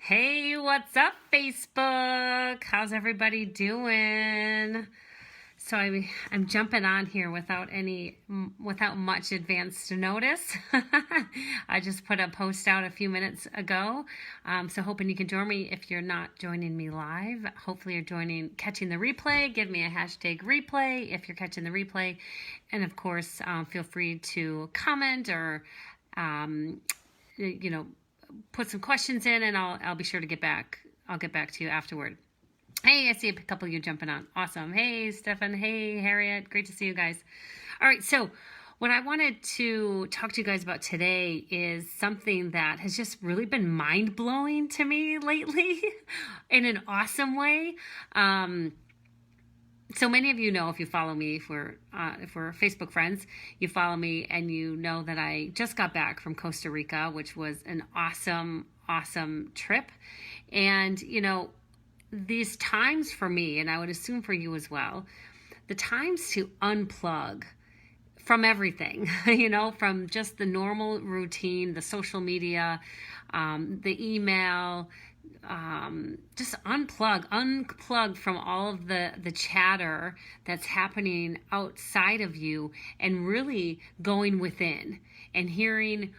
Hey, what's up, Facebook? How's everybody doing? So I'm jumping on here without much advance notice. I just put a post out a few minutes ago, so hoping you can join me. If you're not joining me live, hopefully you're catching the replay. Give me a hashtag replay if you're catching the replay, and of course, feel free to comment or you know, put some questions in, and I'll be sure to get back. I'll get back to you afterward. Hey, I see a couple of you jumping on. Awesome. Hey, Stefan. Hey, Harriet. Great to see you guys. All right, so what I wanted to talk to you guys about today is something that has just really been mind-blowing to me lately in an awesome way. So many of you know, if you follow me, if we're Facebook friends, you follow me and you know that I just got back from Costa Rica, which was an awesome trip. And, you know, these times for me, and I would assume for you as well, the times to unplug from everything, you know, from just the normal routine, the social media, the email, just unplug from all of the chatter that's happening outside of you, and really going within and hearing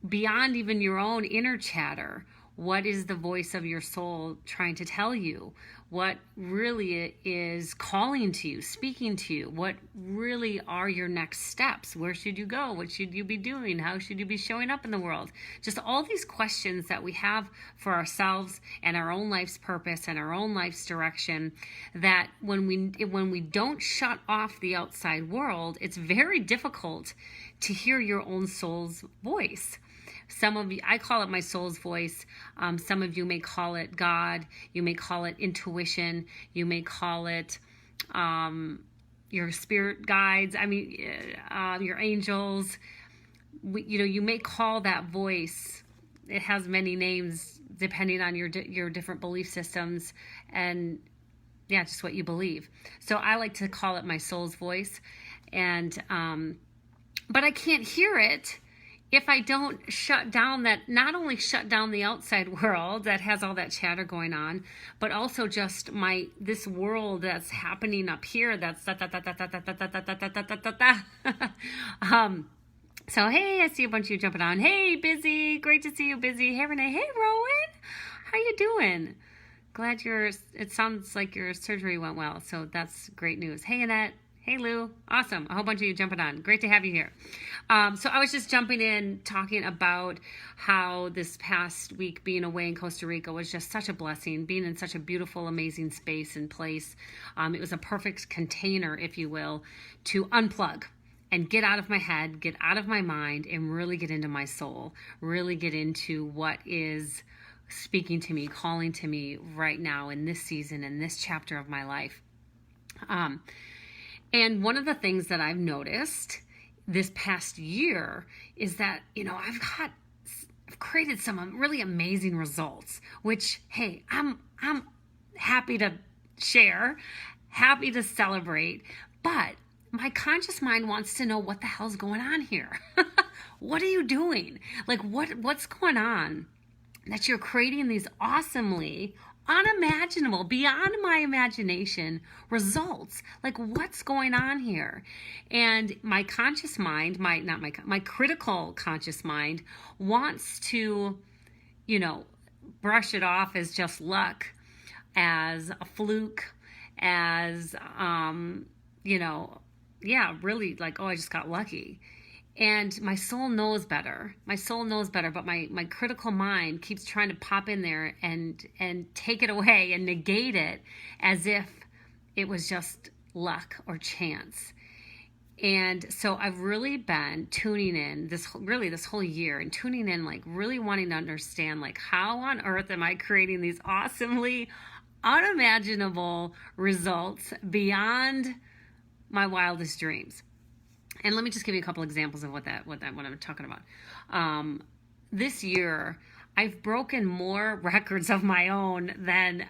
beyond even your own inner chatter. What is the voice of your soul trying to tell you? What really is calling to you, speaking to you? What really are your next steps? Where should you go? What should you be doing? How should you be showing up in the world? Just all these questions that we have for ourselves and our own life's purpose and our own life's direction, that when we don't shut off the outside world, it's very difficult to hear your own soul's voice. Some of you, I call it my soul's voice. Some of you may call it God. You may call it intuition. You may call it your spirit guides. I mean, your angels. You may call that voice. It has many names depending on your different belief systems and just what you believe. So I like to call it my soul's voice, and but I can't hear it if I don't not only shut down the outside world that has all that chatter going on, but also just this world that's happening up here. That's So hey, I see a bunch of you jumping on. Hey, Busy, great to see you, Busy. Hey, Renee. Hey, Rowan, how you doing? Glad it sounds like your surgery went well, so that's great news. Hey, Annette. Hey, Lou. Awesome. A whole bunch of you jumping on. Great to have you here. So I was just jumping in talking about how this past week being away in Costa Rica was just such a blessing, being in such a beautiful, amazing space and place. It was a perfect container, if you will, to unplug and get out of my head, get out of my mind, and really get into my soul, really get into what is speaking to me, calling to me right now in this season, in this chapter of my life. And one of the things that I've noticed this past year is that, you know, I've created some really amazing results, which, hey, I'm happy to share, happy to celebrate, but my conscious mind wants to know what the hell's going on here. What are you doing? Like, what's going on that you're creating these awesomely unimaginable, beyond my imagination results? Like, what's going on here? And my conscious mind, my critical conscious mind wants to, you know, brush it off as just luck, as a fluke, as, really like, oh, I just got lucky. And my soul knows better. But my critical mind keeps trying to pop in there and take it away and negate it as if it was just luck or chance. And so I've really been tuning in this whole year, and tuning in, like really wanting to understand, like, how on earth am I creating these awesomely unimaginable results beyond my wildest dreams? And let me just give you a couple examples of what I'm talking about. This year, I've broken more records of my own than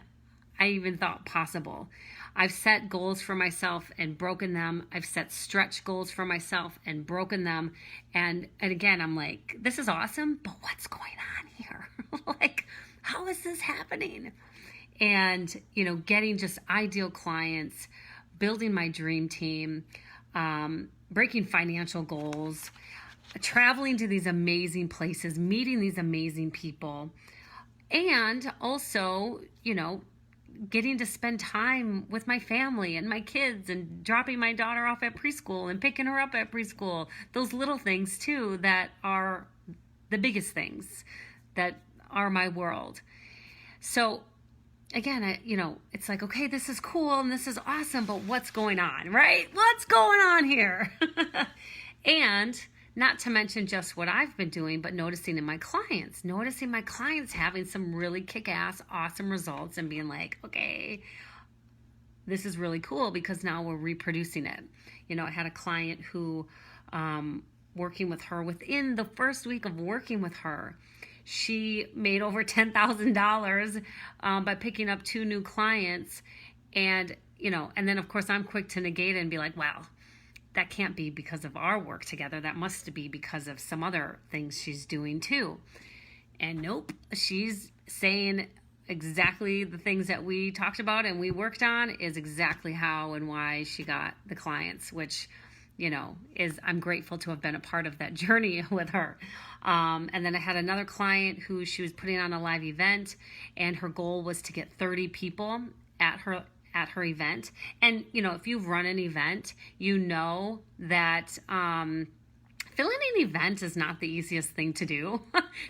I even thought possible. I've set goals for myself and broken them. I've set stretch goals for myself and broken them. And again, I'm like, this is awesome, but what's going on here? Like, how is this happening? And, getting just ideal clients, building my dream team, breaking financial goals, traveling to these amazing places, meeting these amazing people, and also, getting to spend time with my family and my kids and dropping my daughter off at preschool and picking her up at preschool. Those little things too that are the biggest things that are my world. So again, it's like, okay, this is cool and this is awesome, but what's going on, right? What's going on here? And not to mention just what I've been doing, but noticing my clients having some really kick-ass, awesome results and being like, okay, this is really cool because now we're reproducing it. I had a client who, working with her, within the first week of working with her, she made over $10,000 by picking up 2 new clients. And, and then of course I'm quick to negate it and be like, wow, that can't be because of our work together. That must be because of some other things she's doing too. And nope, she's saying exactly the things that we talked about and we worked on is exactly how and why she got the clients, which, I'm grateful to have been a part of that journey with her. And then I had another client who she was putting on a live event and her goal was to get 30 people at her event. And, if you've run an event, that filling an event is not the easiest thing to do.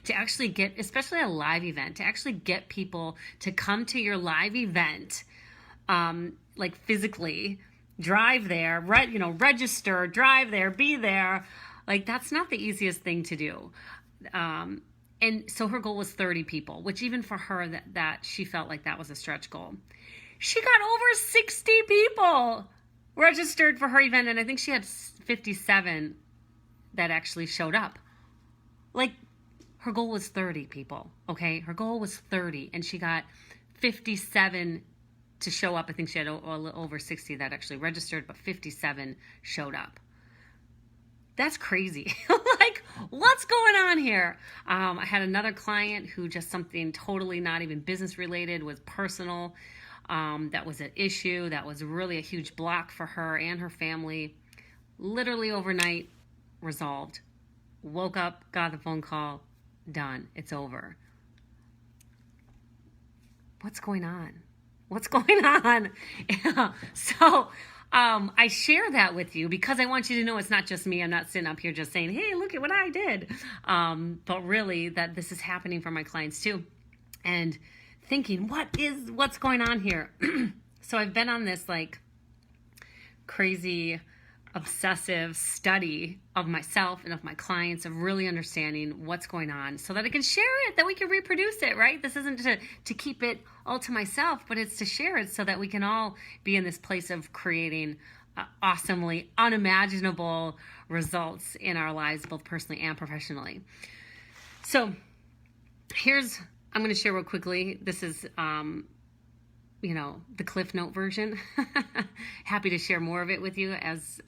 To actually get, especially a live event, to actually get people to come to your live event, like physically drive there, register, drive there, be there. Like that's not the easiest thing to do. And so her goal was 30 people, which even for her that she felt like that was a stretch goal. She got over 60 people registered for her event, and I think she had 57 that actually showed up. Like, her goal was 30 people, okay? Her goal was 30, and she got 57 to show up. I think she had over 60 that actually registered, but 57 showed up. That's crazy. Like, what's going on here? I had another client who just something totally not even business related was personal. That was an issue. That was really a huge block for her and her family. Literally overnight, resolved. Woke up, got the phone call, done. It's over. What's going on? What's going on? Yeah. So I share that with you because I want you to know it's not just me. I'm not sitting up here just saying, hey, look at what I did. But really that this is happening for my clients too. And thinking, what's going on here? So I've been on this like crazy obsessive study of myself and of my clients, of really understanding what's going on so that I can share it, that we can reproduce it, right? This isn't to keep it all to myself, but it's to share it so that we can all be in this place of creating awesomely unimaginable results in our lives, both personally and professionally. So I'm going to share real quickly. This is, the Cliff Note version. Happy to share more of it with you as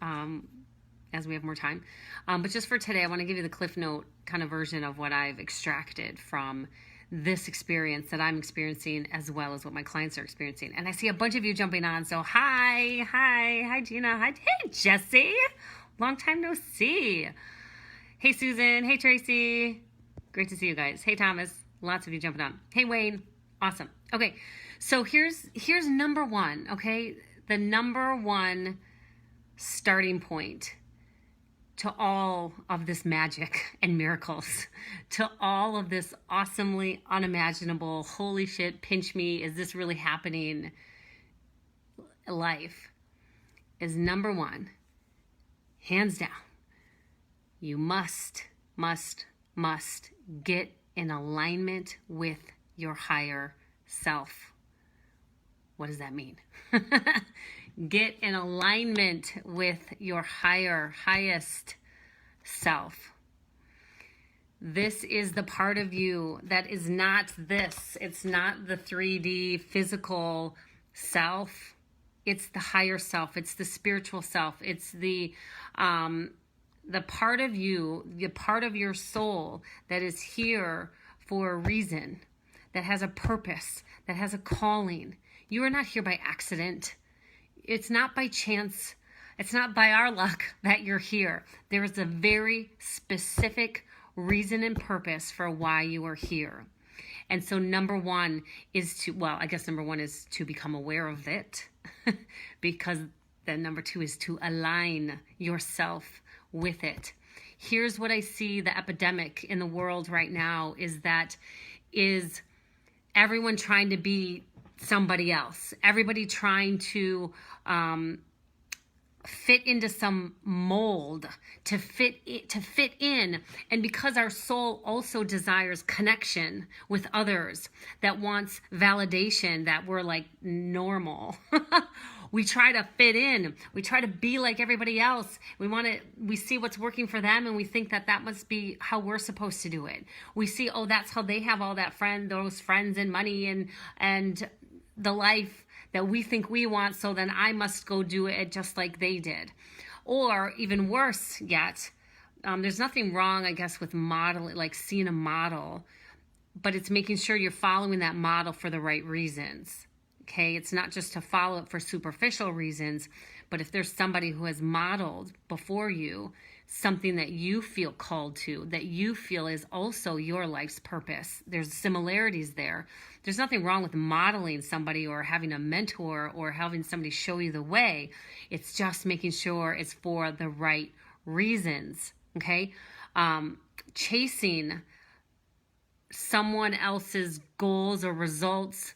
we have more time. But just for today, I want to give you the Cliff Note kind of version of what I've extracted from this experience that I'm experiencing, as well as what my clients are experiencing. And I see a bunch of you jumping on. So hi, Gina. Hey, Jesse. Long time no see. Hey, Susan. Hey, Tracy. Great to see you guys. Hey, Thomas. Lots of you jumping on. Hey, Wayne. Awesome. Okay. So here's number one, okay? The number one starting point to all of this magic and miracles, to all of this awesomely unimaginable, holy shit, pinch me, is this really happening life, is number one, hands down, you must get in alignment with your higher self. What does that mean? Get in alignment with your highest self. This is the part of you that is not this. It's not the 3D physical self. It's the higher self. It's the spiritual self. It's the part of you, the part of your soul that is here for a reason, that has a purpose, that has a calling. You are not here by accident. It's not by chance. It's not by our luck that you're here. There is a very specific reason and purpose for why you are here. And so number one is to become aware of it because then number two is to align yourself with it. Here's what I see the epidemic in the world right now is everyone trying to be somebody else. Everybody trying to fit into some mold, to fit in. And because our soul also desires connection with others, that wants validation that we're like normal. We try to fit in. We try to be like everybody else. We see what's working for them and we think that must be how we're supposed to do it. We see, oh, that's how they have all those friends and money and the life that we think we want, so then I must go do it just like they did. Or even worse yet, there's nothing wrong, I guess, with modeling, like seeing a model, but it's making sure you're following that model for the right reasons. Okay, it's not just to follow it for superficial reasons, but if there's somebody who has modeled before you something that you feel called to, that you feel is also your life's purpose, there's similarities there. There's nothing wrong with modeling somebody or having a mentor or having somebody show you the way. It's just making sure it's for the right reasons, okay? Chasing someone else's goals or results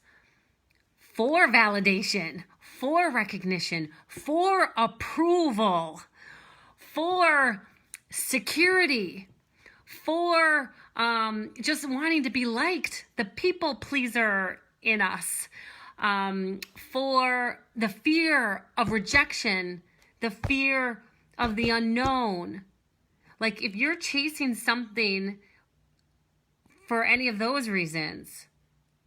for validation, for recognition, for approval, for security, for just wanting to be liked, the people pleaser in us, for the fear of rejection, the fear of the unknown. Like if you're chasing something for any of those reasons,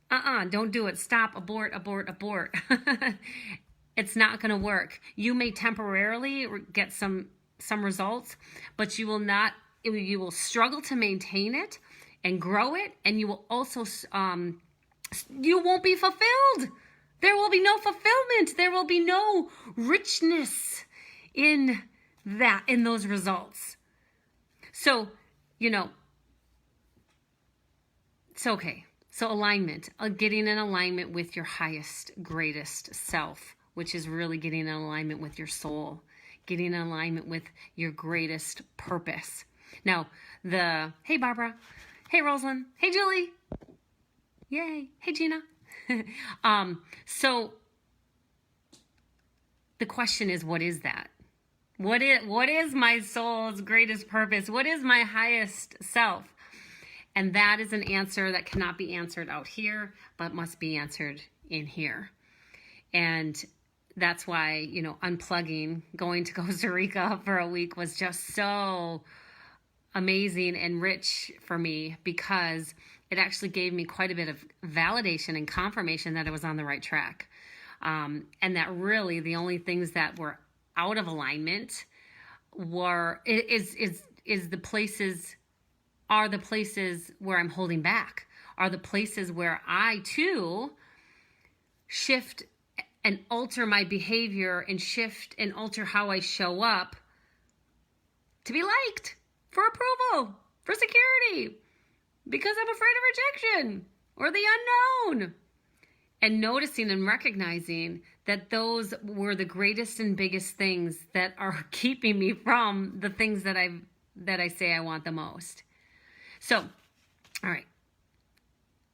don't do it. Stop, abort. It's not going to work. You may temporarily get some results, but you will struggle to maintain it and grow it, and you will also you won't be fulfilled. There will be no fulfillment. There will be no richness in those results. So, it's okay. So alignment, getting in alignment with your highest, greatest self, which is really getting in alignment with your soul, getting in alignment with your greatest purpose. Now, hey Barbara, hey Rosalind, hey Julie, yay, hey Gina. So the question is, what is that? What is my soul's greatest purpose? What is my highest self? And that is an answer that cannot be answered out here, but must be answered in here. And that's why, unplugging, going to Costa Rica for a week was just so amazing and rich for me, because it actually gave me quite a bit of validation and confirmation that I was on the right track. And that really the only things that were out of alignment are the places where I'm holding back, are the places where I too shift and alter my behavior and shift and alter how I show up to be liked, for approval, for security, because I'm afraid of rejection or the unknown. And noticing and recognizing that those were the greatest and biggest things that are keeping me from the things that I say I want the most. So, all right.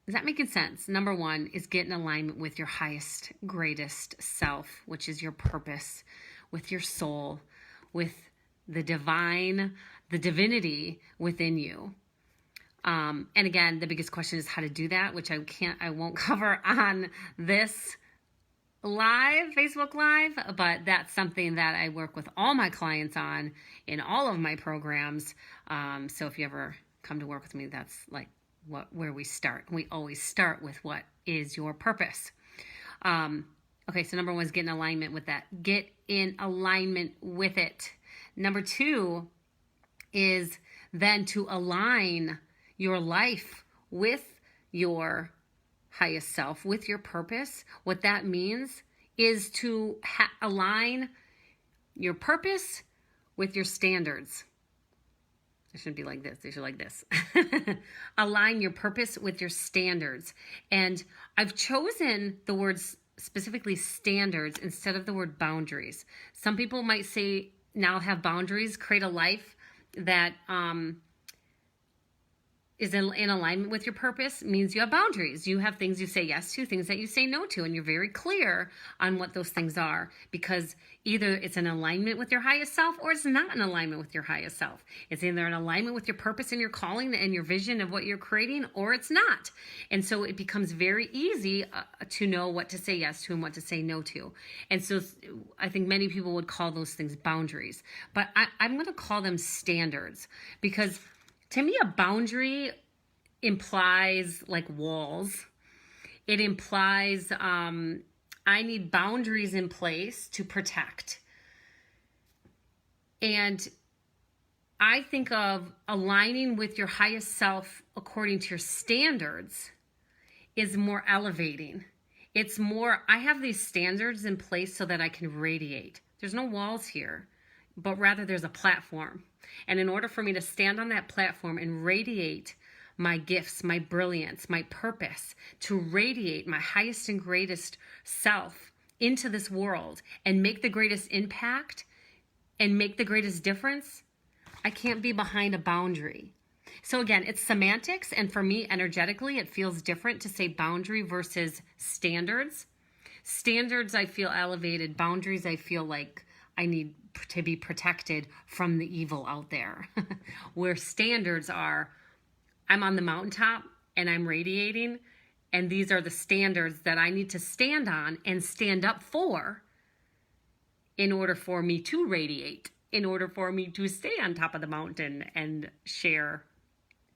Is that making sense? Number one is get in alignment with your highest, greatest self, which is your purpose, with your soul, with the divinity within you. And again, the biggest question is how to do that, which I won't cover on this Facebook Live, but that's something that I work with all my clients on in all of my programs. So if you ever come to work with me, that's like where we start. We always start with what is your purpose. Okay, so number one is get in alignment with that. Get in alignment with it. Number two is then to align your life with your highest self, with your purpose, what that means is to align your purpose with your standards. They shouldn't be like this. They should like this. Align your purpose with your standards. And I've chosen the words specifically standards instead of the word boundaries. Some people might say now have boundaries, create a life that is in alignment with your purpose, means you have boundaries. You have things you say yes to, things that you say no to, and you're very clear on what those things are, because either it's in alignment with your highest self or it's not in alignment with your highest self. It's either in alignment with your purpose and your calling and your vision of what you're creating, or it's not. And so it becomes very easy to know what to say yes to and what to say no to. And so I think many people would call those things boundaries, but I'm going to call them standards, because to me, a boundary implies like walls. It implies I need boundaries in place to protect. And I think of aligning with your highest self according to your standards is more elevating. It's more, I have these standards in place so that I can radiate. There's no walls here, but rather there's a platform. And in order for me to stand on that platform and radiate my gifts, my brilliance, my purpose, to radiate my highest and greatest self into this world and make the greatest impact and make the greatest difference, I can't be behind a boundary. So again, it's semantics. And for me, energetically, it feels different to say boundary versus standards. Standards, I feel elevated. Boundaries, I feel like I need to be protected from the evil out there. Where standards are, I'm on the mountaintop and I'm radiating, and these are the standards that I need to stand on and stand up for in order for me to radiate, in order for me to stay on top of the mountain and share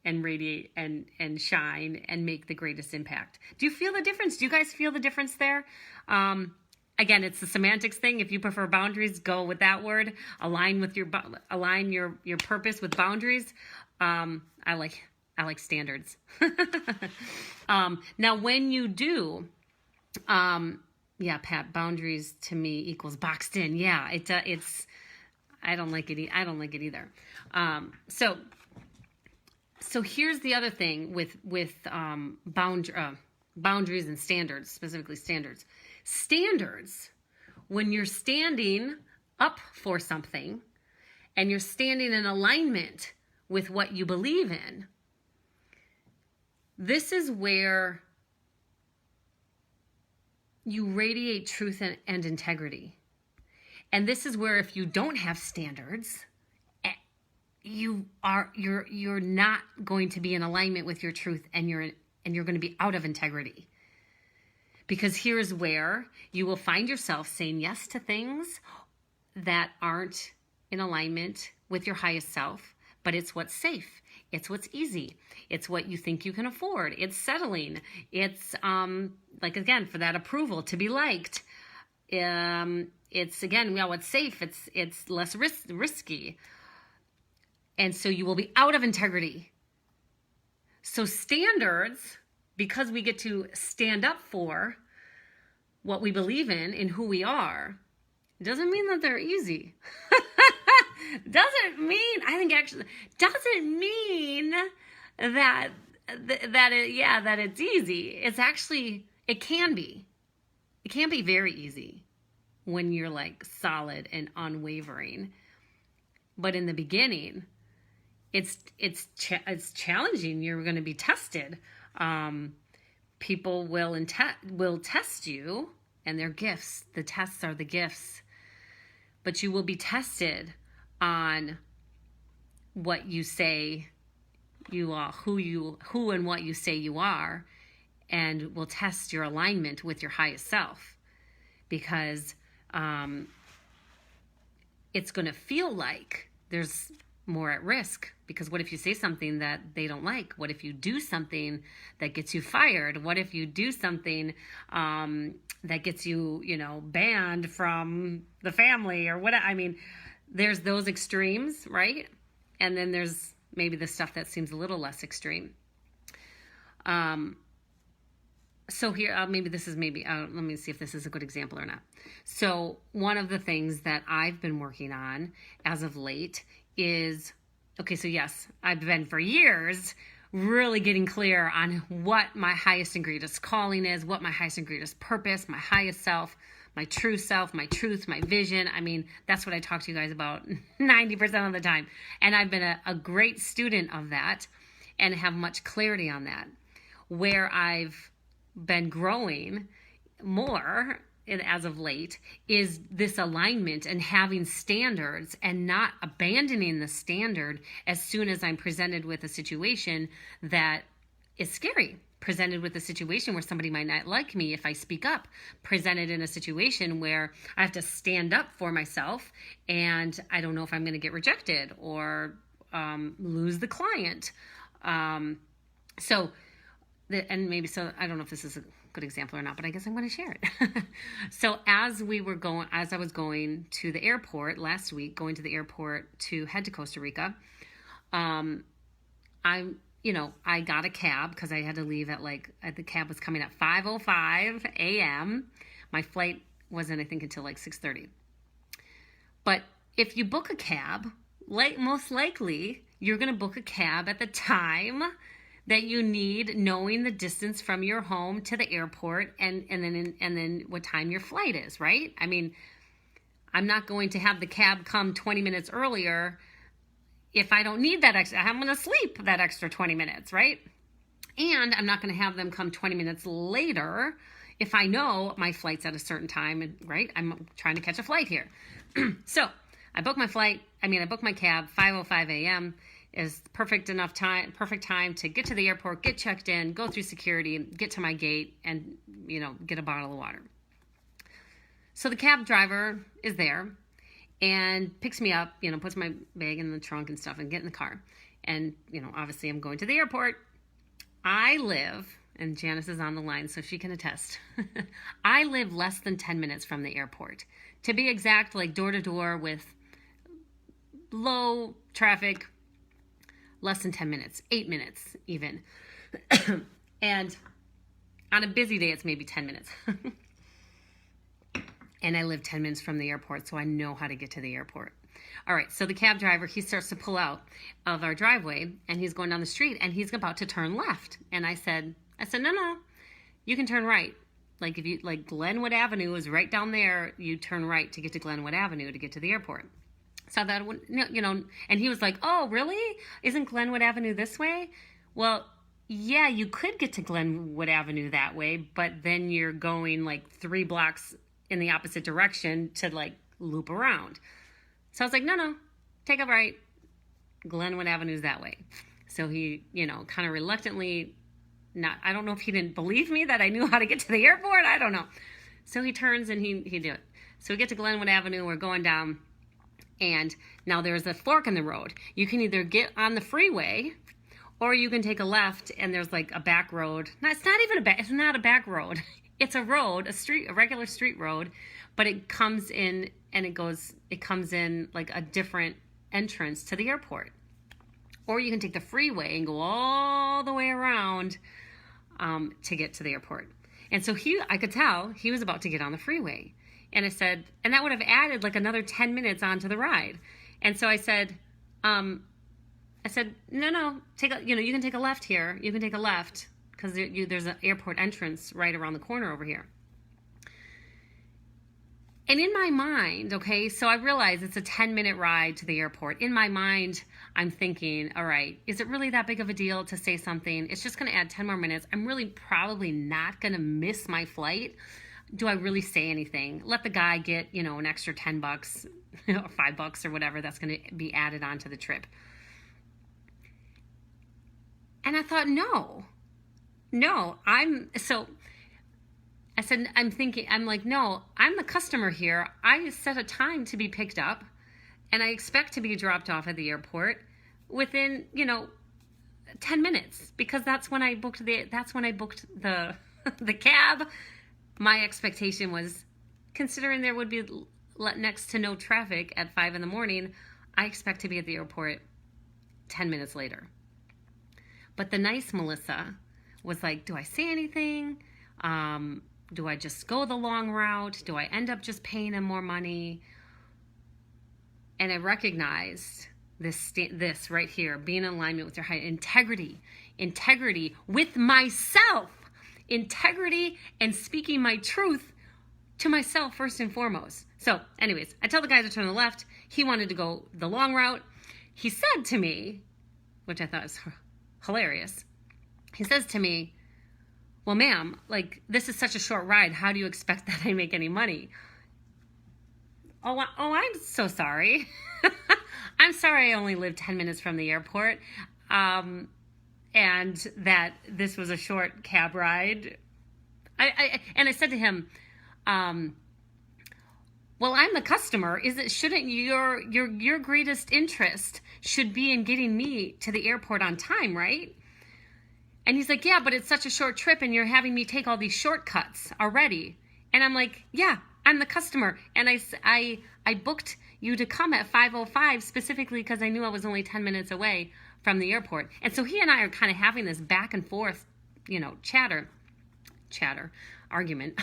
and radiate and shine and make the greatest impact. Do you feel the difference? Do you guys feel the difference there? Again, it's the semantics thing. If you prefer boundaries, go with that word. Align your purpose with boundaries. I like standards. Now, when you do, Pat, boundaries to me equals boxed in. Yeah, it's. I don't like it. I don't like it either. So here's the other thing with boundaries and standards, specifically standards. Standards, when you're standing up for something and you're standing in alignment with what you believe in, this is where you radiate truth and integrity. And this is where if you don't have standards, you're not going to be in alignment with your truth, and you're going to be out of integrity. Because here's where you will find yourself saying yes to things that aren't in alignment with your highest self, but it's what's safe. It's what's easy. It's what you think you can afford. It's settling. It's like, again, for that approval, to be liked. It's, again, what's safe. It's less risky. And so you will be out of integrity. So standards, because we get to stand up for what we believe in who we are, doesn't mean that they're easy. Doesn't mean that it's easy. It's actually, it can be very easy when you're like solid and unwavering. But in the beginning, it's challenging. You're going to be tested. People will test you, and they're gifts. The tests are the gifts. But you will be tested on what you say you are, who and what you say you are, and will test your alignment with your highest self, because it's going to feel like there's more at risk. Because what if you say something that they don't like? What if you do something that gets you fired? What if you do something that gets you, banned from the family or what? I mean, there's those extremes, right? And then there's maybe the stuff that seems a little less extreme. So here, let me see if this is a good example or not. So one of the things that I've been working on as of late is, okay, so yes, I've been for years really getting clear on what my highest and greatest calling is, what my highest and greatest purpose, my highest self, my true self, my truth, my vision. I mean, that's what I talk to you guys about 90% of the time. And I've been a great student of that and have much clarity on that. Where I've been growing more as of late is this alignment and having standards and not abandoning the standard as soon as I'm presented with a situation that is scary, presented with a situation where somebody might not like me if I speak up, presented in a situation where I have to stand up for myself and I don't know if I'm going to get rejected or lose the client. So I don't know if this is a good example or not, but I guess I'm going to share it. So as I was going to the airport last week, going to the airport to head to Costa Rica, I got a cab because I had to leave the cab was coming at 5:05 a.m. My flight wasn't, I think, until like 6:30. But if you book a cab, most likely you're going to book a cab at the time that you need, knowing the distance from your home to the airport and then what time your flight is, right? I mean, I'm not going to have the cab come 20 minutes earlier if I don't need that extra. I'm going to sleep that extra 20 minutes, right? And I'm not going to have them come 20 minutes later if I know my flight's at a certain time, right? I'm trying to catch a flight here. So I booked my cab, 5:05 a.m. is perfect time to get to the airport, get checked in, go through security, get to my gate, and, get a bottle of water. So the cab driver is there and picks me up, puts my bag in the trunk and stuff and get in the car. And, obviously I'm going to the airport. I live, and Janice is on the line so she can attest. I live less than 10 minutes from the airport. To be exact, like door to door with low traffic, less than 10 minutes, 8 minutes even. And on a busy day, it's maybe 10 minutes. And I live 10 minutes from the airport, so I know how to get to the airport. All right, so the cab driver, he starts to pull out of our driveway, and he's going down the street, and he's about to turn left. And I said, no, you can turn right. Like Glenwood Avenue is right down there. You turn right to get to Glenwood Avenue to get to the airport. So that, and he was like, oh, really? Isn't Glenwood Avenue this way? Well, yeah, you could get to Glenwood Avenue that way, but then you're going like 3 blocks in the opposite direction to loop around. So I was like, no, take a right. Glenwood Avenue's that way. So he, kind of reluctantly, I don't know if he didn't believe me that I knew how to get to the airport. I don't know. So he turns and he did it. So we get to Glenwood Avenue. We're going down. And now there's a fork in the road. You can either get on the freeway or you can take a left and there's like a back road. No, it's not a back road. It's a road, a regular street road, but it comes in like a different entrance to the airport. Or you can take the freeway and go all the way around to get to the airport. And so I could tell he was about to get on the freeway. And I said, and that would have added like another 10 minutes onto the ride. And so I said, no, you can take a left here. You can take a left because there's an airport entrance right around the corner over here. And in my mind, okay, so I realize it's a 10-minute ride to the airport. In my mind, I'm thinking, all right, is it really that big of a deal to say something? It's just going to add 10 more minutes. I'm really probably not going to miss my flight. Do I really say anything? Let the guy get, an extra $10 or $5 or whatever that's going to be added onto the trip. And I thought, no, I'm the customer here. I set a time to be picked up and I expect to be dropped off at the airport within, 10 minutes because that's when I booked the cab. My expectation was, considering there would be next to no traffic at 5 a.m, I expect to be at the airport 10 minutes later. But the nice Melissa was like, do I say anything? Do I just go the long route? Do I end up just paying him more money? And I recognized this right here, being in alignment with your high integrity with myself, integrity and speaking my truth to myself first and foremost. So anyways, I tell the guy to turn to the left. He wanted to go the long route. He said to me, which I thought was hilarious. He says to me, well, ma'am, like, this is such a short ride. How do you expect that I make any money? Oh, I'm so sorry. I'm sorry I only live 10 minutes from the airport. And that this was a short cab ride. And I said to him, well, I'm the customer. Shouldn't your greatest interest should be in getting me to the airport on time, right? And he's like, yeah, but it's such a short trip and you're having me take all these shortcuts already. And I'm like, yeah, I'm the customer. And I booked you to come at 5:05 specifically because I knew I was only 10 minutes away from the airport. And so he and I are kind of having this back and forth, chatter, argument.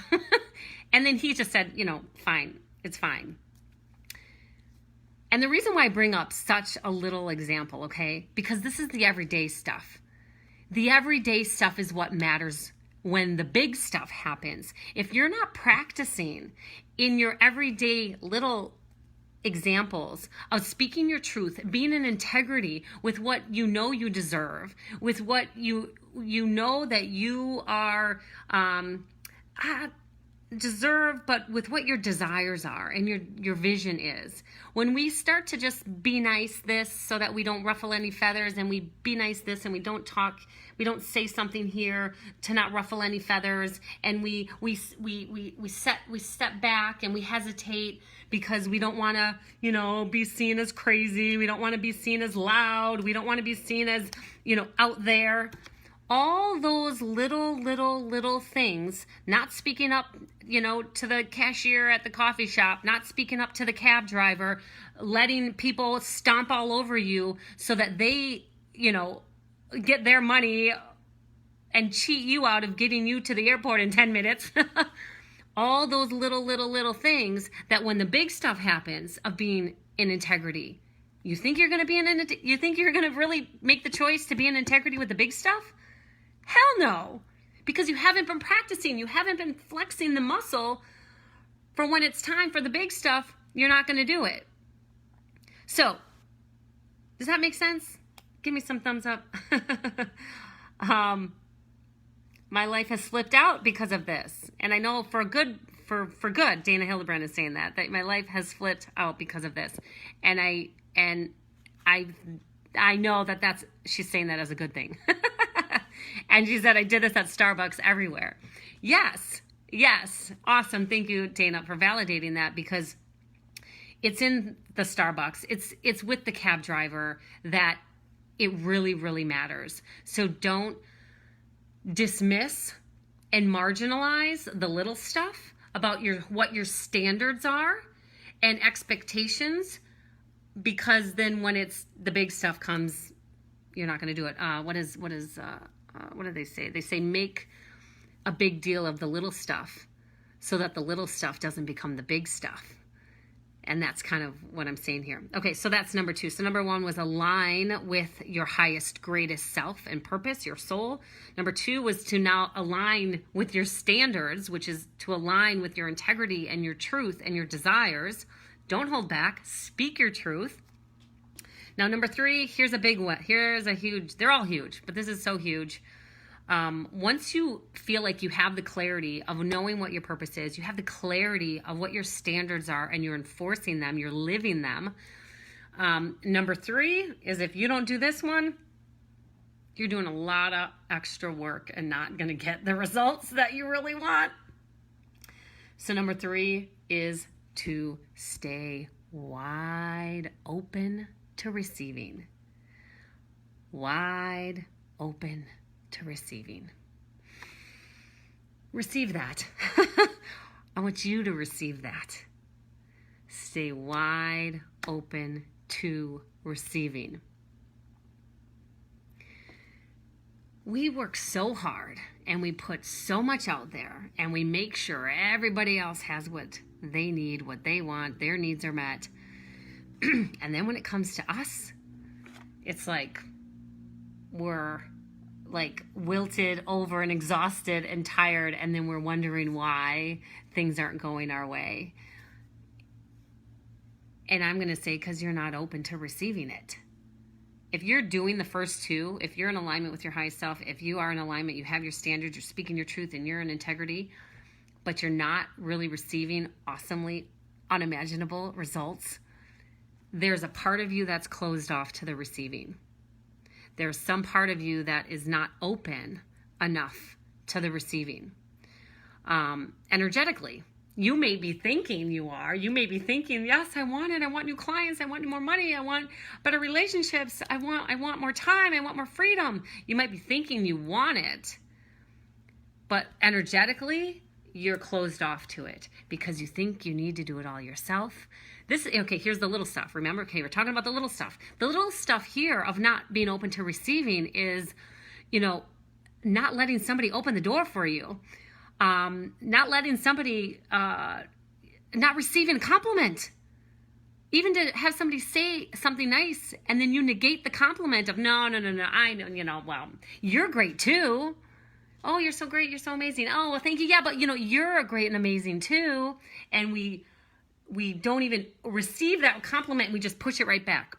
And then he just said, fine, it's fine. And the reason why I bring up such a little example, okay, because this is the everyday stuff. The everyday stuff is what matters when the big stuff happens. If you're not practicing in your everyday little examples of speaking your truth, being in integrity with what you know you deserve, with what you know that you are deserve, but with what your desires are and your vision is. When we start to just be nice this so that we don't ruffle any feathers, and we be nice this and we don't say something here to not ruffle any feathers, and we step back and we hesitate because we don't want to, be seen as crazy. We don't want to be seen as loud. We don't want to be seen as, out there. All those little things, not speaking up, to the cashier at the coffee shop, not speaking up to the cab driver, letting people stomp all over you so that they, get their money and cheat you out of getting you to the airport in 10 minutes. All those little things that when the big stuff happens of being in integrity, you think you're going to really make the choice to be in integrity with the big stuff? Hell no, because you haven't been practicing. You haven't been flexing the muscle for when it's time for the big stuff. You're not going to do it. So, does that make sense? Give me some thumbs up. My life has flipped out because of this. And I know for good, Dana Hildebrand is saying that my life has flipped out because of this. And I know that she's saying that as a good thing. And she said, I did this at Starbucks everywhere. Yes. Awesome. Thank you, Dana, for validating that, because it's in the Starbucks. It's with the cab driver that it really matters. So don't dismiss and marginalize the little stuff about what your standards are and expectations, because then when it's the big stuff comes, you're not going to do it. What do they say? They say make a big deal of the little stuff so that the little stuff doesn't become the big stuff. And that's kind of what I'm saying here. Okay, so that's number 2. So number 1 was align with your highest, greatest self and purpose, your soul. Number 2 was to now align with your standards, which is to align with your integrity and your truth and your desires. Don't hold back. Speak your truth. Now, number 3, here's a big one. They're all huge, but this is so huge. Once you feel like you have the clarity of knowing what your purpose is, you have the clarity of what your standards are, and you're enforcing them, you're living them. Number 3 is, if you don't do this one, you're doing a lot of extra work and not going to get the results that you really want. So number 3 is to stay wide open to receiving. Wide open to receiving. Receive that. I want you to receive that. Stay wide open to receiving. We work so hard and we put so much out there, and we make sure everybody else has what they need, what they want, their needs are met. And then when it comes to us, it's like we're like wilted over and exhausted and tired, and then we're wondering why things aren't going our way. And I'm going to say, because you're not open to receiving it. If you're doing the first two, if you're in alignment with your highest self, if you are in alignment, you have your standards, you're speaking your truth, and you're in integrity, but you're not really receiving awesomely unimaginable results, there's a part of you that's closed off to the receiving. There's some part of you that is not open enough to the receiving. Energetically, you may be thinking you are. You may be thinking, yes, I want it. I want new clients. I want more money. I want better relationships. I want more time. I want more freedom. You might be thinking you want it, but energetically, you're closed off to it because you think you need to do it all yourself. Here's the little stuff. Remember, we're talking about the little stuff. The little stuff here of not being open to receiving is, not letting somebody open the door for you. Not letting somebody, not receiving a compliment. Even to have somebody say something nice and then you negate the compliment of, no, I know, well, you're great too. Oh, you're so great. You're so amazing. Oh, well, thank you. Yeah, but you're great and amazing too. And we don't even receive that compliment. We just push it right back.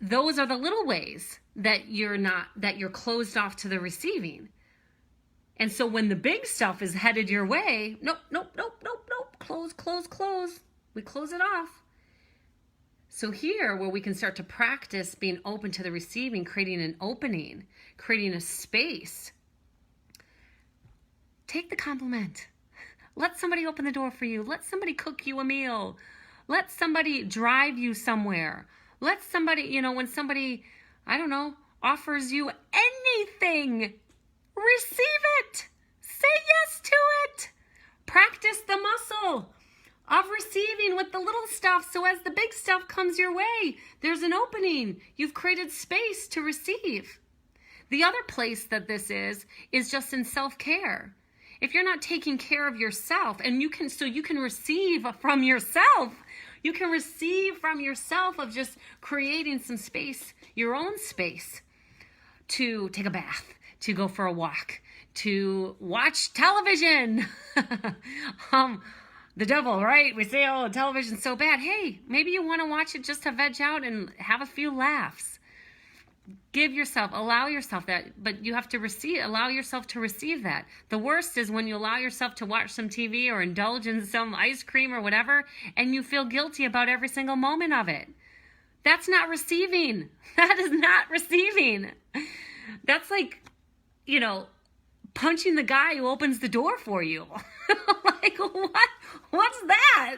Those are the little ways that you're closed off to the receiving. And so when the big stuff is headed your way, nope. Close. We close it off. So here, where we can start to practice being open to the receiving, creating an opening, creating a space. Take the compliment. Let somebody open the door for you. Let somebody cook you a meal. Let somebody drive you somewhere. Let somebody, when somebody, offers you anything, receive it. Say yes to it. Practice the muscle of receiving with the little stuff, so as the big stuff comes your way, there's an opening. You've created space to receive. The other place that this is just in self-care. If you're not taking care of yourself, and you can receive from yourself. You can receive from yourself of just creating some space, your own space, to take a bath, to go for a walk, to watch television. The devil, right? We say, oh, television's so bad. Hey, maybe you want to watch it just to veg out and have a few laughs. Allow yourself that, but you have to allow yourself to receive that. The worst is when you allow yourself to watch some TV or indulge in some ice cream or whatever, and you feel guilty about every single moment of it. That's not receiving. That is not receiving. That's like, punching the guy who opens the door for you. Like, what? What's that?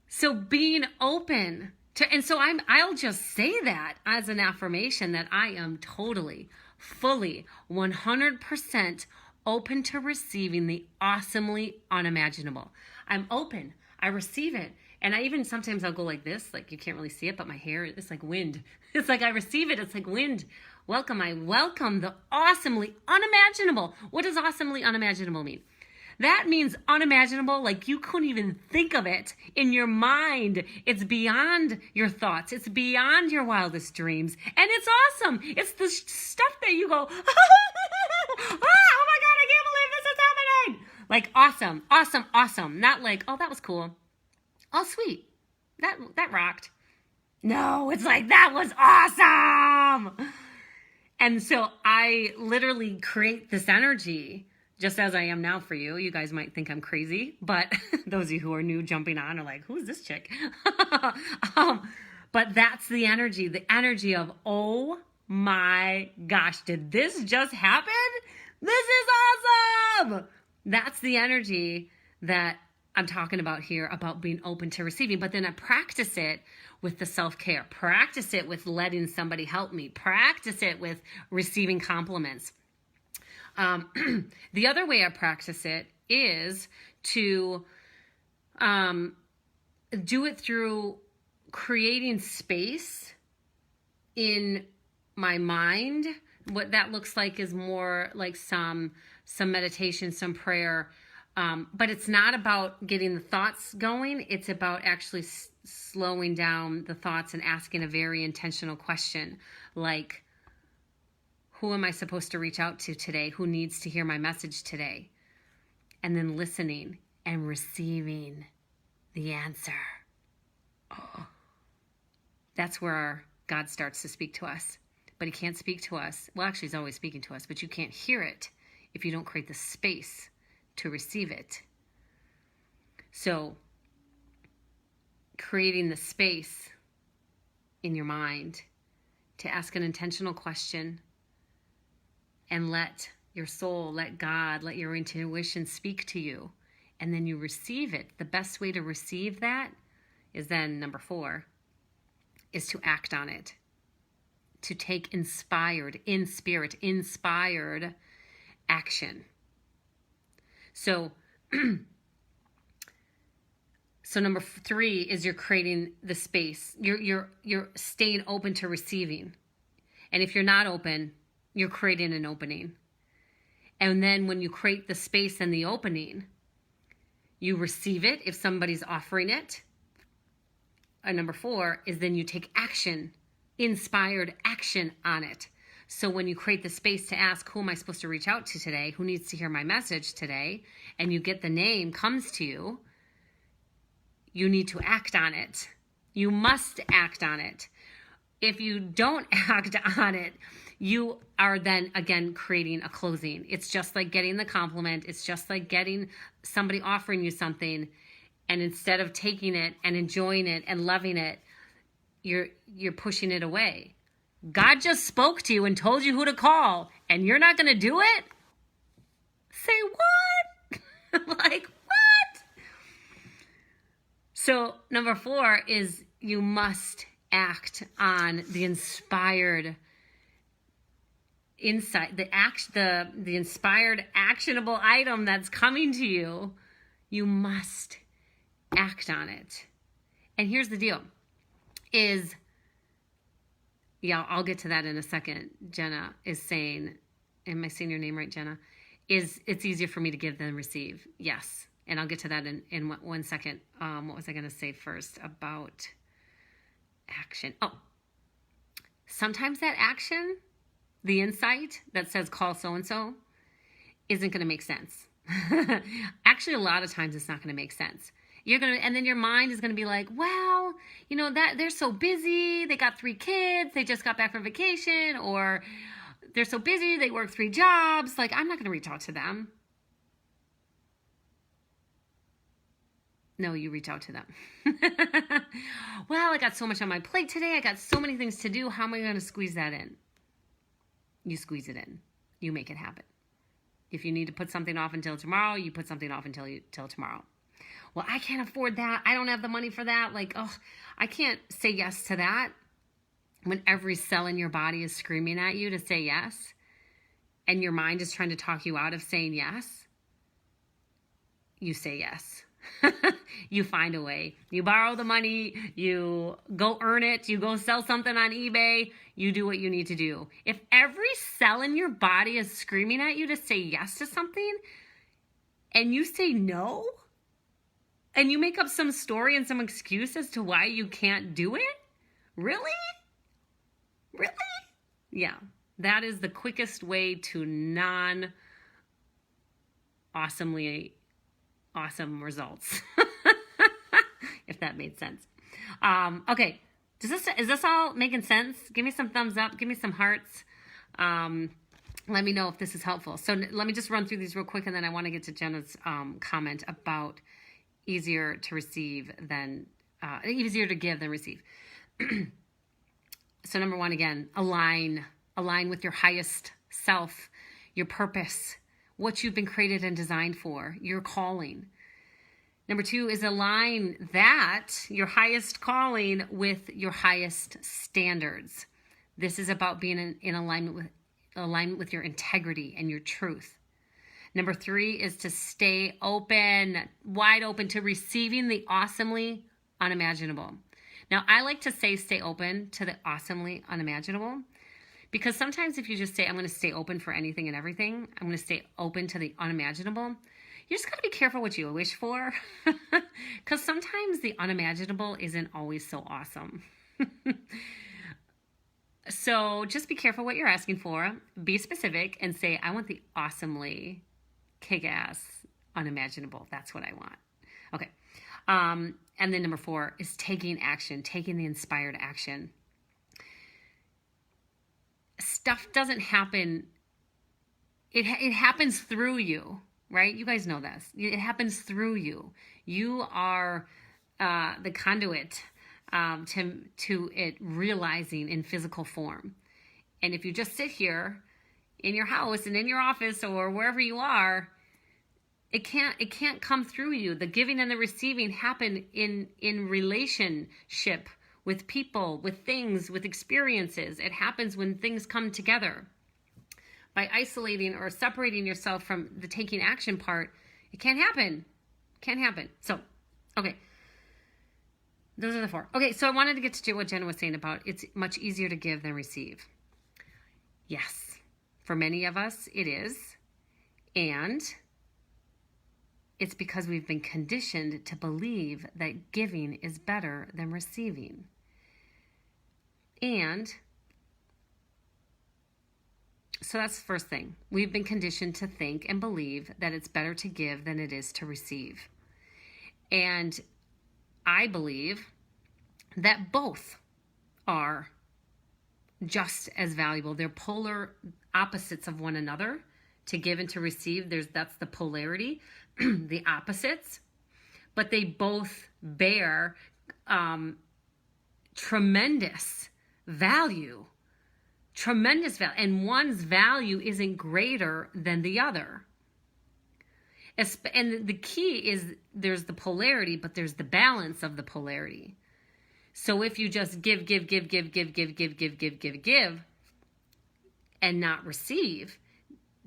So being open to, and so I'll just say that as an affirmation that I am totally, fully, 100% open to receiving the awesomely unimaginable. I'm open. I receive it. And I even sometimes I'll go like this, like you can't really see it, but my hair is like wind. It's like I receive it. It's like wind. I welcome the awesomely unimaginable. What does awesomely unimaginable mean? That means unimaginable, like you couldn't even think of it in your mind. It's beyond your thoughts. It's beyond your wildest dreams. And it's awesome. It's the stuff that you go, oh my God, I can't believe this is happening. Like awesome. Not like, oh, that was cool. Oh, sweet. That rocked. No, it's like, that was awesome. And so I literally create this energy just as I am now for you. You guys might think I'm crazy, but those of you who are new jumping on are like, who's this chick? But that's the energy of, oh my gosh, did this just happen? This is awesome. That's the energy that I'm talking about here, about being open to receiving. But then I practice it with the self-care, practice it with letting somebody help me, practice it with receiving compliments. The other way I practice it is to do it through creating space in my mind, what that looks like is more like some meditation, some prayer. But it's not about getting the thoughts going. It's about actually slowing down the thoughts and asking a very intentional question, like, who am I supposed to reach out to today? Who needs to hear my message today? And then listening and receiving the answer. Oh. That's where God starts to speak to us. But he can't speak to us. Well, actually, he's always speaking to us, but you can't hear it if you don't create the space to receive it. So, creating the space in your mind to ask an intentional question and let your soul, let God, let your intuition speak to you, and then you receive it. The best way to receive that is then, number 4, is to act on it. To take inspired action. So, so number 3 is you're creating the space. You're staying open to receiving. And if you're not open, you're creating an opening. And then when you create the space and the opening, you receive it if somebody's offering it. And number 4 is then you take action, inspired action on it. So when you create the space to ask, who am I supposed to reach out to today? Who needs to hear my message today? And you get the name comes to you, you need to act on it. You must act on it. If you don't act on it, you are then, again, creating a closing. It's just like getting the compliment. It's just like getting somebody offering you something. And instead of taking it and enjoying it and loving it, you're pushing it away. God just spoke to you and told you who to call, and you're not going to do it? Say what? Like, what? So number 4 is you must act on the inspired insight, the inspired actionable item that's coming to you. You must act on it. And here's the deal is, yeah, I'll get to that in a second. Jenna is saying, am I saying your name right, Jenna? Is it's easier for me to give than receive. Yes. And I'll get to that in one second. What was I going to say first about action? Oh, sometimes that action, the insight that says call so-and-so, isn't going to make sense. Actually, a lot of times it's not going to make sense. And then your mind is going to be like, well, that they're so busy. They got 3 kids. They just got back from vacation, or they're so busy. They work 3 jobs. Like, I'm not going to reach out to them. No, you reach out to them. Well, I got so much on my plate today. I got so many things to do. How am I going to squeeze that in? You squeeze it in. You make it happen. If you need to put something off until tomorrow, you put something off until tomorrow. Well, I can't afford that. I don't have the money for that. Like, oh, I can't say yes to that. When every cell in your body is screaming at you to say yes, and your mind is trying to talk you out of saying yes, you say yes. You find a way. You borrow the money. You go earn it. You go sell something on eBay. You do what you need to do. If every cell in your body is screaming at you to say yes to something, and you say no, and you make up some story and some excuse as to why you can't do it? Really? Really? Yeah. That is the quickest way to non-awesomely awesome results. If that made sense. Okay. Is this all making sense? Give me some thumbs up. Give me some hearts. Let me know if this is helpful. So let me just run through these real quick, and then I want to get to Jenna's comment about easier to receive than easier to give than receive. So number 1, again, align with your highest self, your purpose, what you've been created and designed for, your calling. Number 2 is align your highest calling with your highest standards. This is about being in alignment with your integrity and your truth. Number 3 is to stay open, wide open to receiving the awesomely unimaginable. Now, I like to say stay open to the awesomely unimaginable Because sometimes if you just say, I'm going to stay open for anything and everything, I'm going to stay open to the unimaginable, you just got to be careful what you wish for. Because sometimes the unimaginable isn't always so awesome. So just be careful what you're asking for. Be specific and say, I want the awesomely kick-ass unimaginable. That's what I want. Okay. And then number 4 is taking action, taking the inspired action. Stuff doesn't happen. It happens through you, right? You guys know this. It happens through you. You are the conduit to it realizing in physical form. And if you just sit here in your house and in your office or wherever you are, it can't come through you. The giving and the receiving happen in relationship with people, with things, with experiences. It happens when things come together. By isolating or separating yourself from the taking action part, it can't happen. Can't happen. So, okay. Those are the 4. Okay, so I wanted to get to what Jenna was saying about it's much easier to give than receive. Yes, for many of us it is. And it's because we've been conditioned to believe that giving is better than receiving. And so that's the first thing. We've been conditioned to think and believe that it's better to give than it is to receive. And I believe that both are just as valuable. They're polar opposites of one another. To give and to receive, that's the polarity, the opposites. But they both bear tremendous value. Tremendous value. And one's value isn't greater than the other. And the key is there's the polarity, but there's the balance of the polarity. So if you just give, and not receive,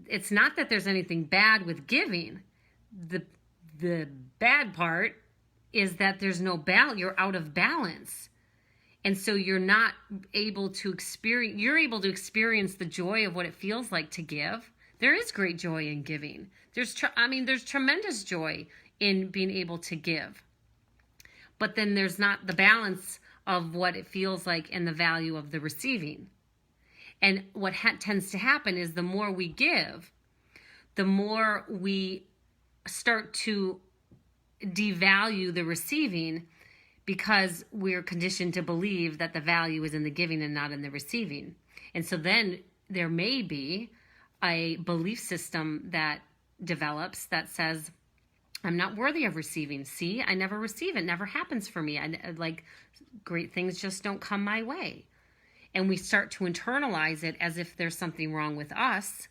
it's not that there's anything bad with giving. The bad part is that there's no balance. You're out of balance. And so you're not able to experience the joy of what it feels like to give. There is great joy in giving. There's tremendous joy in being able to give. But then there's not the balance of what it feels like and the value of the receiving. And what tends to happen is the more we give, the more we start to devalue the receiving, because we're conditioned to believe that the value is in the giving and not in the receiving. And so then there may be a belief system that develops that says, I'm not worthy of receiving. See, I never receive. It never happens for me. Great things just don't come my way. And we start to internalize it as if there's something wrong with us,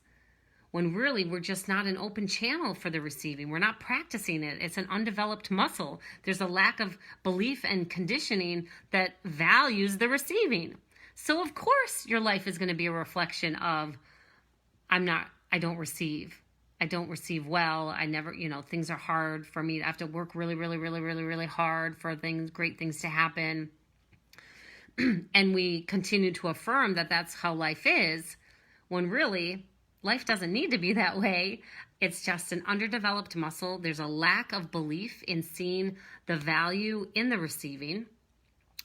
when really we're just not an open channel for the receiving. We're not practicing it. It's an undeveloped muscle. There's a lack of belief and conditioning that values the receiving. So of course your life is going to be a reflection of, I don't receive. I don't receive well. I never, things are hard for me. I have to work really, really, really, really, really hard for great things to happen. And we continue to affirm that that's how life is, when really life doesn't need to be that way. It's just an underdeveloped muscle. There's a lack of belief in seeing the value in the receiving,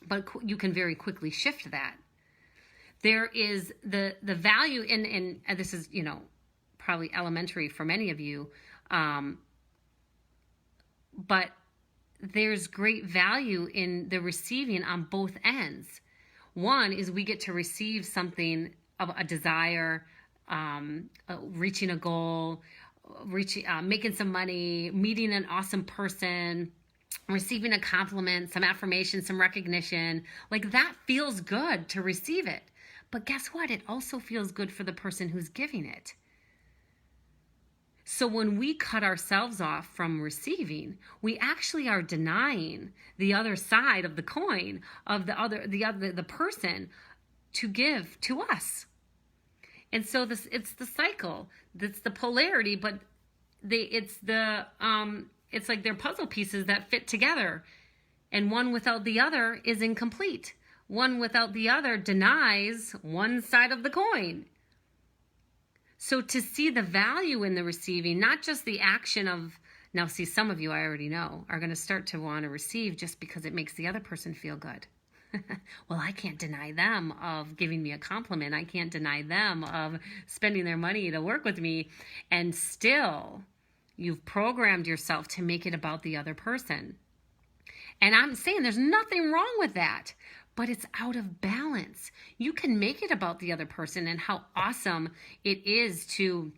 but you can very quickly shift that. There is the value in this is, probably elementary for many of you, but there's great value in the receiving on both ends. One is we get to receive something of a desire, reaching a goal, making some money, meeting an awesome person, receiving a compliment, some affirmation, some recognition. Like, that feels good to receive it. But guess what? It also feels good for the person who's giving it. So when we cut ourselves off from receiving, we actually are denying the other side of the coin of the person to give to us. And so it's the cycle. It's the polarity, but it's like they're puzzle pieces that fit together, and one without the other is incomplete. one without the other denies one side of the coin. So to see the value in the receiving, not just the action of, now see, some of you I already know are going to start to want to receive just because it makes the other person feel good. Well, I can't deny them of giving me a compliment. I can't deny them of spending their money to work with me. And still, you've programmed yourself to make it about the other person. And I'm saying there's nothing wrong with that, but it's out of balance. You can make it about the other person and how awesome it is to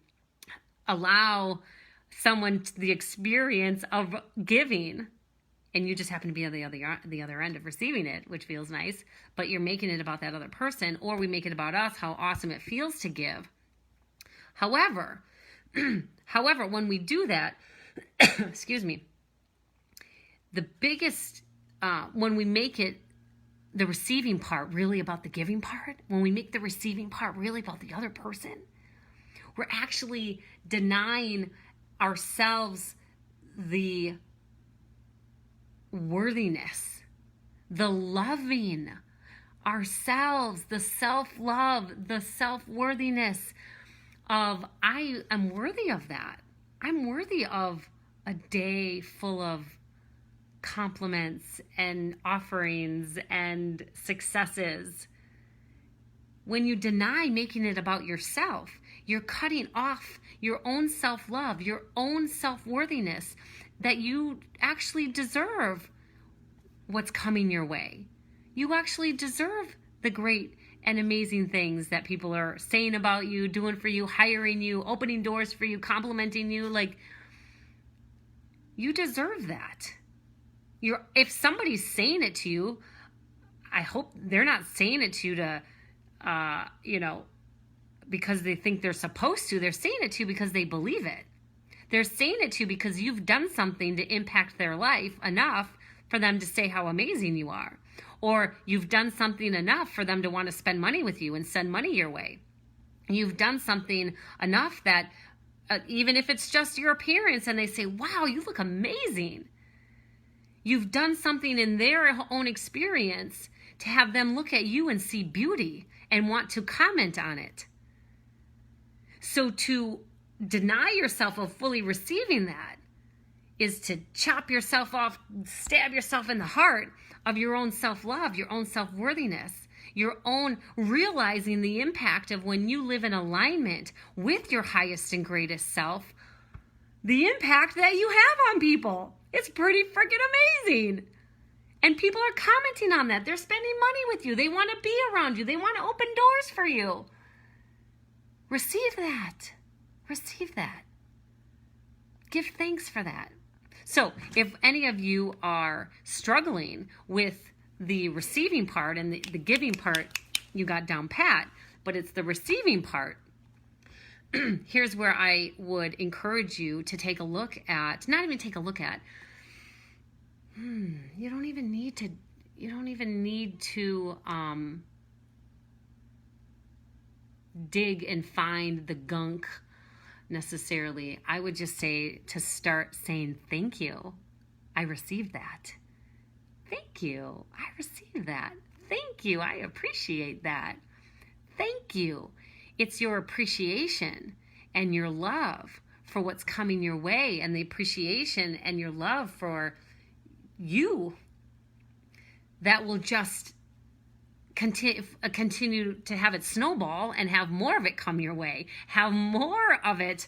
allow someone the experience of giving, and you just happen to be on the other end of receiving it, which feels nice, but you're making it about that other person, or we make it about us, how awesome it feels to give. However, when we do that, excuse me, the biggest, when we make it the receiving part really about the giving part, when we make the receiving part really about the other person, we're actually denying ourselves the worthiness, the loving ourselves, the self-love, the self-worthiness of, I am worthy of that. I'm worthy of a day full of compliments and offerings and successes. When you deny making it about yourself, you're cutting off your own self-love, your own self-worthiness, that you actually deserve what's coming your way. You actually deserve the great and amazing things that people are saying about you, doing for you, hiring you, opening doors for you, complimenting you. Like, you deserve that. If somebody's saying it to you, I hope they're not saying it to you to, because they think they're supposed to. They're saying it to you because they believe it. They're saying it to you because you've done something to impact their life enough for them to say how amazing you are. Or you've done something enough for them to want to spend money with you and send money your way. You've done something enough that even if it's just your appearance and they say, wow, you look amazing. You've done something in their own experience to have them look at you and see beauty and want to comment on it. So to deny yourself of fully receiving that is to chop yourself off, stab yourself in the heart of your own self-love, your own self-worthiness, your own realizing the impact of when you live in alignment with your highest and greatest self, the impact that you have on people. It's pretty freaking amazing. And people are commenting on that. They're spending money with you. They want to be around you. They want to open doors for you. Receive that. Receive that. Give thanks for that. So if any of you are struggling with the receiving part and the giving part, you got down pat, but it's the receiving part, here's where I would encourage you to take a look at, not even take a look at, you don't even need to dig and find the gunk necessarily. I would just say to start saying, thank you. I received that. Thank you. I received that. Thank you. I appreciate that. Thank you. It's your appreciation and your love for what's coming your way, and the appreciation and your love for you that will just continue to have it snowball and have more of it come your way. Have more of it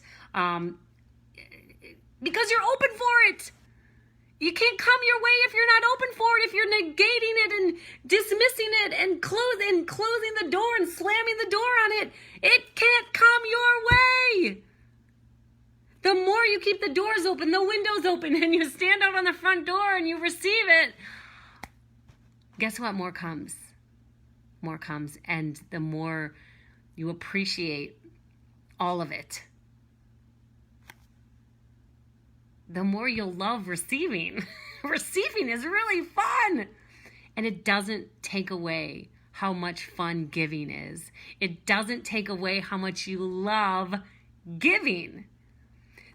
because you're open for it. You can't come your way if you're not open for it, if you're negating it and dismissing it and closing the door and slamming the door on it. It can't come your way. The more you keep the doors open, the windows open, and you stand out on the front door and you receive it, guess what? More comes. More comes. And the more you appreciate all of it, the more you'll love receiving. Receiving is really fun. And it doesn't take away how much fun giving is. It doesn't take away how much you love giving.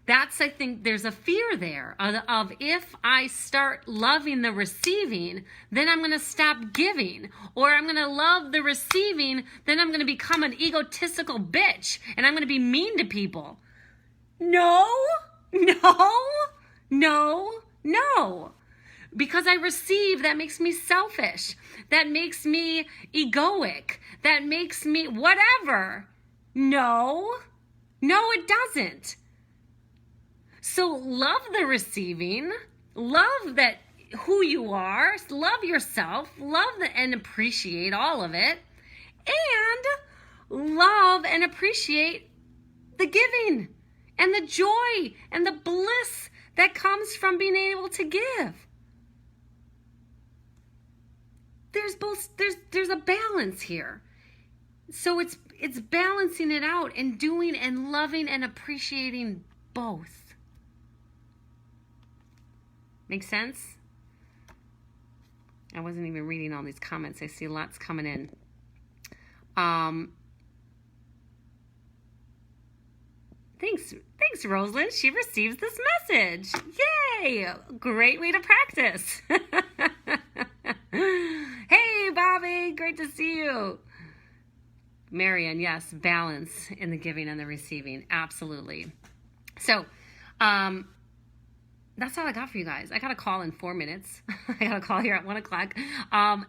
That's, I think there's a fear there of if I start loving the receiving, then I'm going to stop giving. Or I'm going to love the receiving, then I'm going to become an egotistical bitch and I'm going to be mean to people. No, no, no, no. Because I receive, that makes me selfish. That makes me egoic. That makes me whatever. No, it doesn't. So love the receiving, love that who you are, love yourself, and appreciate all of it, and love and appreciate the giving and the joy and the bliss that comes from being able to give. There's a balance here. So it's balancing it out and doing and loving and appreciating both. Make sense? I wasn't even reading all these comments. I see lots coming in. Thanks, Rosalind. She receives this message. Yay! Great way to practice. Hey, Bobby. Great to see you. Marian, yes, balance in the giving and the receiving. Absolutely. So, that's all I got for you guys. I got a call in 4 minutes. I got a call here at 1 o'clock.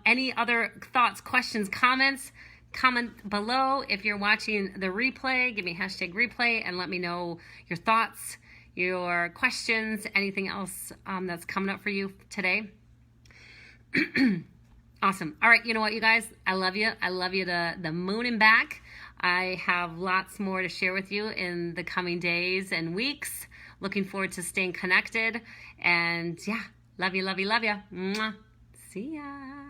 Any other thoughts, questions, comments? Comment below. If you're watching the replay, give me #replay and let me know your thoughts, your questions, anything else that's coming up for you today. Awesome. All right, you know what, you guys? I love you. I love you to the moon and back. I have lots more to share with you in the coming days and weeks. Looking forward to staying connected. And yeah, love you, love you, love you. Mwah. See ya.